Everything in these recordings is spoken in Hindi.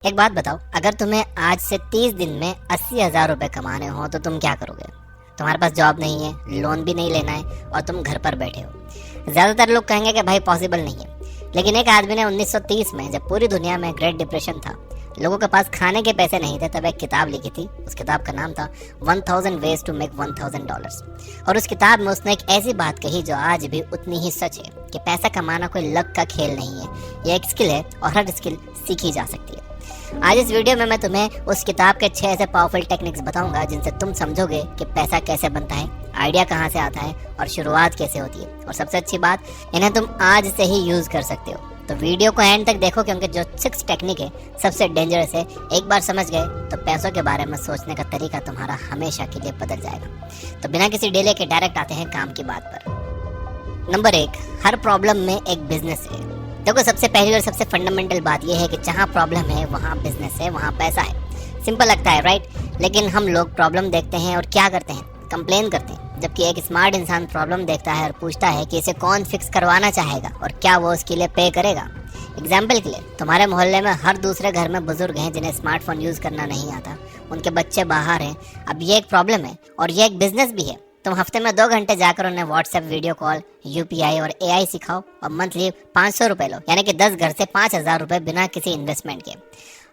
एक बात बताओ, अगर तुम्हें आज से 30 दिन में 80,000 रुपए कमाने हो तो तुम क्या करोगे? तुम्हारे पास जॉब नहीं है, लोन भी नहीं लेना है और तुम घर पर बैठे हो। ज्यादातर लोग कहेंगे कि भाई पॉसिबल नहीं है, लेकिन एक आदमी ने 1930 में, जब पूरी दुनिया में ग्रेट डिप्रेशन था, लोगों के पास खाने के पैसे नहीं थे, तब एक किताब लिखी थी। उस किताब का नाम था 1000 वेज टू मेक $1000। और उस किताब में उसने एक ऐसी बात कही जो आज भी उतनी ही सच है कि पैसा कमाना कोई लक का खेल नहीं है, यह एक स्किल है और हर स्किल सीखी जा सकती है। आज इस वीडियो में मैं तुम्हें उस किताब के 6 ऐसे पावरफुल टेक्निक्स बताऊंगा जिनसे तुम समझोगे कि पैसा कैसे बनता है, आइडिया कहाँ से आता है और शुरुआत कैसे होती है। और सबसे अच्छी बात, इन्हें तुम आज से ही यूज कर सकते हो। तो वीडियो को एंड तक देखो, क्योंकि जो 6 टेक्निक है सबसे डेंजरस है। एक बार समझ गए तो पैसों के बारे में सोचने का तरीका तुम्हारा हमेशा के लिए बदल जाएगा। तो बिना किसी डिले के डायरेक्ट आते हैं काम की बात पर। नंबर 1, हर प्रॉब्लम में एक बिजनेस है। देखो, सबसे पहली और सबसे फंडामेंटल बात यह है कि जहाँ प्रॉब्लम है वहाँ बिजनेस है, वहाँ पैसा है। सिंपल लगता है, राइट? लेकिन हम लोग प्रॉब्लम देखते हैं और क्या करते हैं? कंप्लेन करते हैं। जबकि एक स्मार्ट इंसान प्रॉब्लम देखता है और पूछता है कि इसे कौन फिक्स करवाना चाहेगा और क्या वो उसके लिए पे करेगा। एग्जाम्पल के लिए, तुम्हारे मोहल्ले में हर दूसरे घर में बुजुर्ग हैं जिन्हें स्मार्टफोन यूज करना नहीं आता, उनके बच्चे बाहर हैं। अब ये एक प्रॉब्लम है और ये एक बिजनेस भी है। तुम हफ्ते में 2 घंटे जाकर उन्हें व्हाट्सएप वीडियो कॉल, यूपीआई और एआई सिखाओ और मंथली 500 रुपए लो, यानी कि 10 घर से 5,000 रुपए बिना किसी इन्वेस्टमेंट के।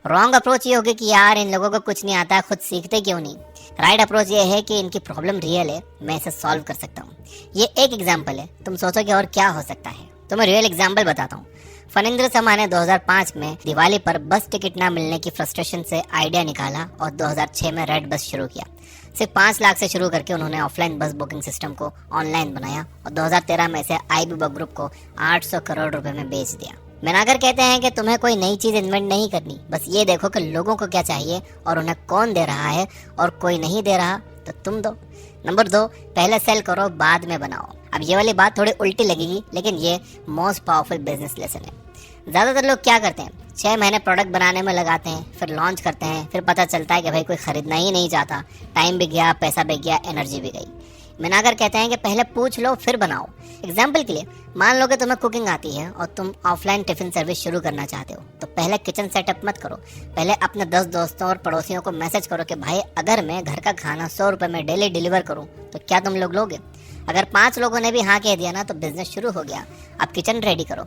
रॉन्ग अप्रोच ये होगी कि यार इन लोगों को कुछ नहीं आता, खुद सीखते क्यों नहीं। राइट अप्रोच ये है कि इनकी प्रॉब्लम रियल है, मैं इसे सॉल्व कर सकता हूँ। ये एक एग्जाम्पल है, तुम सोचोगे और क्या हो सकता है। तो मैं रियल एग्जाम्पल बताता हूँ। फणींद्र शर्मा ने 2005 में दिवाली पर बस टिकट ना मिलने की फ्रस्ट्रेशन से आइडिया निकाला और 2006 में रेड बस शुरू किया। सिर्फ 5 लाख से शुरू करके उन्होंने ऑफलाइन बस बुकिंग सिस्टम को ऑनलाइन बनाया और 2013 में इसे आईबीबो ग्रुप को 800 करोड़ रुपए में बेच दिया। मैनागर कहते हैं कि तुम्हें कोई नई चीज इन्वेंट नहीं करनी, बस ये देखो कि लोगों को क्या चाहिए और उन्हें कौन दे रहा है, और कोई नहीं दे रहा तो तुम दो। नंबर 2, पहले सेल करो बाद में बनाओ। अब ये वाली बात थोड़ी उल्टी लगेगी, लेकिन ये मोस्ट पावरफुल बिजनेस लेसन है। ज्यादातर लोग क्या करते हैं, 6 महीने प्रोडक्ट बनाने में लगाते हैं, फिर लॉन्च करते हैं, फिर पता चलता है कि भाई कोई खरीदना ही नहीं चाहता। टाइम भी गया, पैसा भी गया, एनर्जी भी गई। मैनागर कहते हैं कि पहले पूछ लो फिर बनाओ। एग्जाम्पल के लिए, मान लो कि तुम्हें कुकिंग आती है और तुम ऑफलाइन टिफिन सर्विस शुरू करना चाहते हो, तो पहले किचन सेटअप मत करो। पहले अपने 10 दोस्तों और पड़ोसियों को मैसेज करो कि भाई अगर मैं घर का खाना 100 रुपए में डेली डिलीवर करूं तो क्या तुम लोग लोगे? अगर 5 लोगों ने भी हाँ कह दिया ना, तो बिजनेस शुरू हो गया। अब किचन रेडी करो।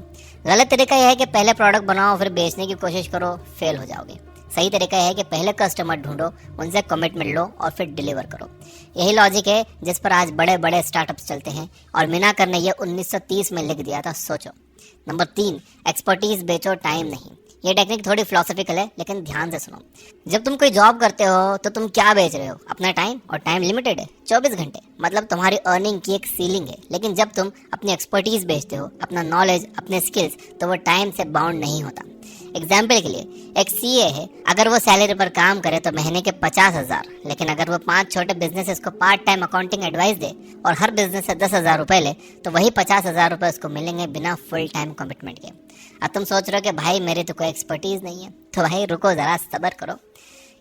गलत तरीका यह है कि पहले प्रोडक्ट बनाओ फिर बेचने की कोशिश करो, फेल हो जाओगे। सही तरीका है कि पहले कस्टमर ढूंढो, उनसे कमिटमेंट लो और फिर डिलीवर करो। यही लॉजिक है जिस पर आज बड़े बड़े स्टार्टअप्स चलते हैं, और मैनागर ने यह 1930 में लिख दिया था, सोचो। नंबर 3, एक्सपर्टीज बेचो, टाइम नहीं। ये टेक्निक थोड़ी फिलोसॉफिकल है, लेकिन ध्यान से सुनो। जब तुम कोई जॉब करते हो तो तुम क्या बेच रहे हो? अपना टाइम, और टाइम लिमिटेड है, 24 घंटे। मतलब तुम्हारी अर्निंग की एक सीलिंग है। लेकिन जब तुम अपनी एक्सपर्टीज बेचते हो, अपना नॉलेज, अपने स्किल्स, तो वो टाइम से बाउंड नहीं होता। एग्जाम्पल के लिए, एक सीए है, अगर वो सैलरी पर काम करे तो महीने के 50,000, लेकिन अगर वो 5 छोटे बिजनेसेस को पार्ट टाइम अकाउंटिंग एडवाइस दे और हर बिजनेस से 10,000 रुपए ले, तो वही 50,000 रुपए उसको मिलेंगे बिना फुल टाइम कमिटमेंट के। अब तुम सोच रहे हो कि भाई मेरी तो कोई एक्सपर्टीज नहीं है, तो भाई रुको जरा, सब्र करो।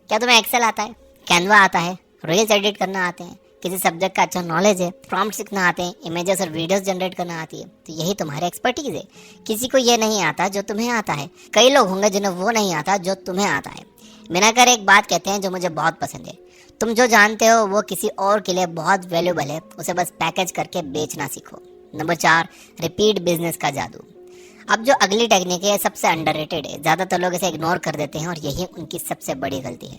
क्या तुम्हें एक्सेल आता है, कैनवा आता है, रील्स एडिट करना आते हैं, किसी सब्जेक्ट का अच्छा नॉलेज है, प्रॉम्प्ट सीखना आते हैं, इमेजेस और वीडियोस जनरेट करना आती है, तो यही तुम्हारी एक्सपर्टीज है। किसी को ये नहीं आता जो तुम्हें आता है। कई लोग होंगे जिन्हें वो नहीं आता जो तुम्हें आता है। मैनागर एक बात कहते हैं जो मुझे बहुत पसंद है, तुम जो जानते हो वो किसी और के लिए बहुत वैल्यूबल है, उसे बस पैकेज करके बेचना सीखो। नंबर 4, रिपीट बिजनेस का जादू। अब जो अगली टेक्निक है सबसे अंडररेटेड है, ज्यादातर लोग इसे इग्नोर कर देते हैं और यही उनकी सबसे बड़ी गलती है।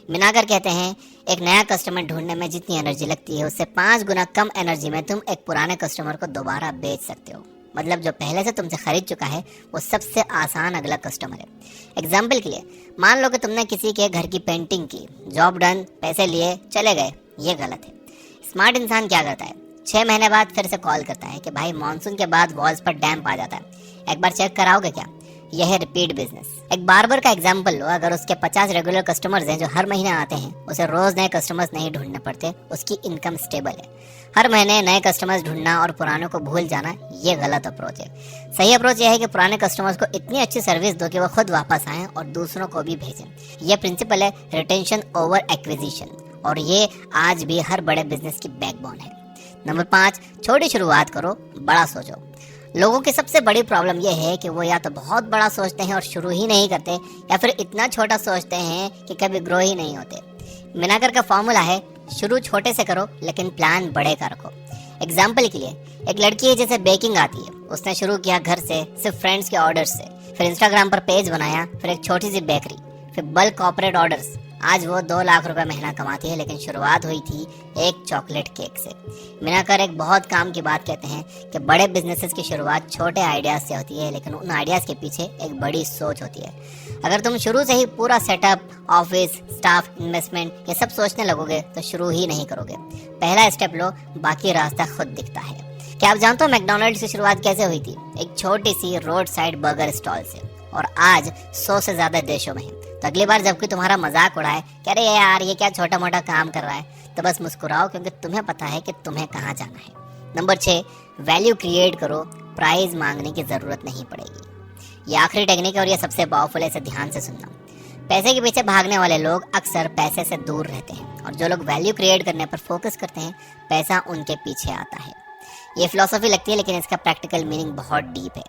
मैनागर कहते हैं, एक नया कस्टमर ढूंढने में जितनी एनर्जी लगती है उससे 5 गुना कम एनर्जी में तुम एक पुराने कस्टमर को दोबारा बेच सकते हो। मतलब जो पहले से तुमसे खरीद चुका है वो सबसे आसान अगला कस्टमर है। एग्जाम्पल के लिए, मान लो कि तुमने किसी के घर की पेंटिंग की, जॉब डन, पैसे लिए, चले गए। ये गलत है। स्मार्ट इंसान क्या करता है, 6 महीने बाद फिर से कॉल करता है कि भाई मानसून के बाद वॉल्स पर डैम्प आ जाता है, एक बार चेक कराओगे क्या? यह है रिपीट बिजनेस। एक बार्बर का एग्जांपल लो, अगर उसके 50 रेगुलर कस्टमर्स हैं जो हर महीने आते हैं, उसे रोज नए कस्टमर्स नहीं ढूंढने पड़ते, उसकी इनकम स्टेबल है। हर महीने नए कस्टमर्स ढूंढना और पुरानों को भूल जाना, ये गलत अप्रोच है। सही अप्रोच यह है कि पुराने कस्टमर्स को इतनी अच्छी सर्विस दो कि वो खुद वापस आएं और दूसरों को भी भेजें। यह प्रिंसिपल है रिटेंशन ओवर एक्विजिशन, और ये आज भी हर बड़े बिजनेस की बैकबोन है। नंबर 5, छोटी शुरुआत करो, बड़ा सोचो। लोगों की सबसे बड़ी प्रॉब्लम यह है कि वो या तो बहुत बड़ा सोचते हैं और शुरू ही नहीं करते, या फिर इतना छोटा सोचते हैं कि कभी ग्रो ही नहीं होते। मिनाकर का फॉर्मूला है, शुरू छोटे से करो लेकिन प्लान बड़े का रखो। एग्जाम्पल के लिए, एक लड़की है जिसे बेकिंग आती है। उसने शुरू किया घर से, सिर्फ फ्रेंड्स के ऑर्डर से, फिर इंस्टाग्राम पर पेज बनाया, फिर एक छोटी सी बेकरी, फिर बल्क कॉर्पोरेट ऑर्डर्स। आज वो 2 लाख रुपए महीना कमाती है, लेकिन शुरुआत हुई थी एक चॉकलेट केक से। मिनाकर एक बहुत काम की बात कहते हैं कि बड़े बिजनेसेस की शुरुआत छोटे आइडियाज से होती है, लेकिन उन आइडियाज के पीछे एक बड़ी सोच होती है। अगर तुम शुरू से ही पूरा सेटअप, ऑफिस, स्टाफ, इन्वेस्टमेंट ये सब सोचने लगोगे तो शुरू ही नहीं करोगे। पहला स्टेप लो, बाकी रास्ता खुद दिखता है। क्या आप जानते हो मैकडॉनल्ड्स की शुरुआत कैसे हुई थी? एक छोटी सी रोड साइड बर्गर स्टॉल से, और आज 100 से ज्यादा देशों में है। तो अगली बार जब कोई तुम्हारा मजाक उड़ाए कि अरे यार ये क्या छोटा मोटा काम कर रहा है, तो बस मुस्कुराओ, क्योंकि तुम्हें पता है कि तुम्हें कहाँ जाना है। नंबर 6, वैल्यू क्रिएट करो, प्राइज मांगने की जरूरत नहीं पड़ेगी। ये आखिरी टेक्निक है और ये सबसे पावरफुल है, इसे ध्यान से सुनना। पैसे के पीछे भागने वाले लोग अक्सर पैसे से दूर रहते हैं, और जो लोग वैल्यू क्रिएट करने पर फोकस करते हैं, पैसा उनके पीछे आता है। ये फिलॉसफी लगती है, लेकिन इसका प्रैक्टिकल मीनिंग बहुत डीप है।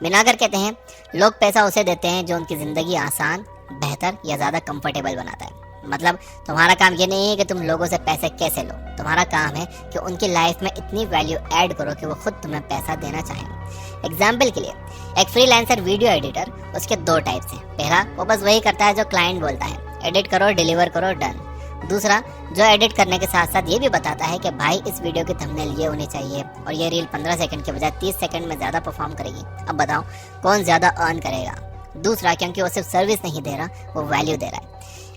मिनाकर कहते हैं, लोग पैसा उसे देते हैं जो उनकी जिंदगी आसान, बेहतर या ज्यादा कंफर्टेबल बनाता है। मतलब तुम्हारा काम ये नहीं है कि तुम लोगों से पैसे कैसे लो, तुम्हारा काम है कि उनकी लाइफ में इतनी वैल्यू ऐड करो कि वो खुद तुम्हें पैसा देना चाहे। एग्जाम्पल के लिए, एक फ्रीलांसर वीडियो एडिटर, उसके 2 टाइप्स हैं। पहला, वो बस वही करता है जो क्लाइंट बोलता है, एडिट करो, डिलीवर करो, डन। दूसरा, जो एडिट करने के साथ साथ ये भी बताता है कि भाई इस वीडियो की थंबनेल ये होनी चाहिए, और ये रील 15 सेकंड के बजाय 30 सेकंड में ज्यादा परफॉर्म करेगी। अब बताओ कौन ज्यादा अर्न करेगा? दूसरा, क्योंकि वो सिर्फ सर्विस नहीं दे रहा, वो वैल्यू दे रहा है।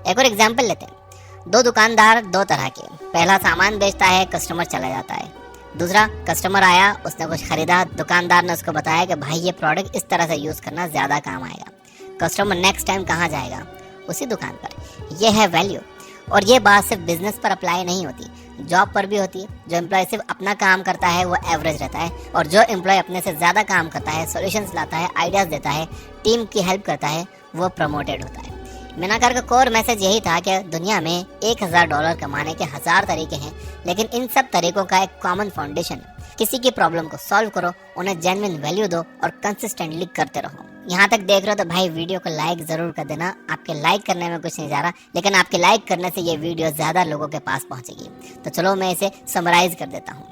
एक और एग्जाम्पल लेते हैं। 2 दुकानदार 2 तरह के। पहला सामान बेचता है, कस्टमर चला जाता है। दूसरा, कस्टमर आया, उसने कुछ खरीदा, दुकानदार ने उसको बताया कि भाई ये प्रोडक्ट इस तरह से यूज करना ज्यादा काम आएगा। कस्टमर नेक्स्ट टाइम कहाँ जाएगा? उसी दुकान पर। यह है वैल्यू। और ये बात सिर्फ बिजनेस पर अप्लाई नहीं होती, जॉब पर भी होती है। जो एम्प्लॉय सिर्फ अपना काम करता है वो एवरेज रहता है, और जो एम्प्लॉय अपने से ज्यादा काम करता है, सॉल्यूशंस लाता है, आइडियाज देता है, टीम की हेल्प करता है, वो प्रमोटेड होता है। मिनाकर का कोर मैसेज यही था कि दुनिया में $1000 कमाने के 1000 तरीके हैं, लेकिन इन सब तरीकों का एक कॉमन फाउंडेशन है। किसी की प्रॉब्लम को सॉल्व करो, उन्हें जेन्युइन वैल्यू दो और कंसिस्टेंटली करते रहो। यहाँ तक देख रहे हो तो भाई वीडियो को लाइक जरूर कर देना। आपके लाइक करने में कुछ नहीं जा रहा, लेकिन आपके लाइक करने से ये वीडियो ज्यादा लोगों के पास पहुंचेगी। तो चलो मैं इसे समराइज कर देता हूँ।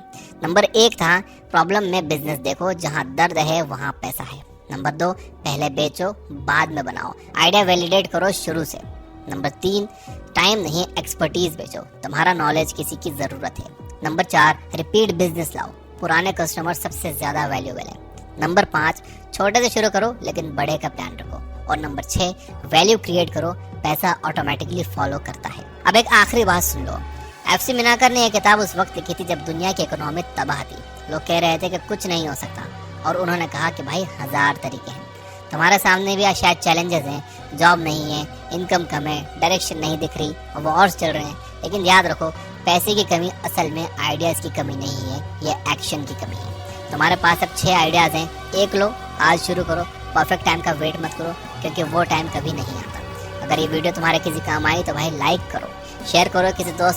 नंबर 1 था, प्रॉब्लम में बिजनेस देखो, जहाँ दर्द है वहाँ पैसा है। नंबर 2, पहले बेचो बाद में बनाओ, आइडिया वैलिडेट करो शुरू से। नंबर 3, टाइम नहीं एक्सपर्टीज बेचो, तुम्हारा नॉलेज किसी की जरूरत है। नंबर 4, रिपीट बिजनेस लाओ, पुराने कस्टमर सबसे ज्यादा वैल्यूएबल है। नंबर 5, छोटे से शुरू करो लेकिन बड़े का प्लान रखो। और नंबर 6, वैल्यू क्रिएट करो, पैसा ऑटोमेटिकली फॉलो करता है। अब एक आखिरी बात सुन लो। एफसी मिनाकर ने यह किताब उस वक्त लिखी थी जब दुनिया की इकोनॉमी तबाह थी। लोग कह रहे थे कि कुछ नहीं हो सकता, और उन्होंने कहा कि भाई 1000 तरीके हैं। तुम्हारे सामने भी शायद चैलेंजेस हैं, जॉब नहीं है, इनकम कम है, डायरेक्शन नहीं दिख रही, वॉर्स चल रहे हैं, लेकिन याद रखो पैसे की कमी असल में आइडियाज की कमी नहीं है, ये एक्शन की कमी है। तुम्हारे पास अब 6 आइडियाज हैं, एक लो, आज शुरू करो। परफेक्ट टाइम का वेट मत करो, क्योंकि वो टाइम कभी नहीं आता। अगर ये वीडियो तुम्हारे किसी काम आई तो भाई लाइक करो, शेयर करो किसी दोस्त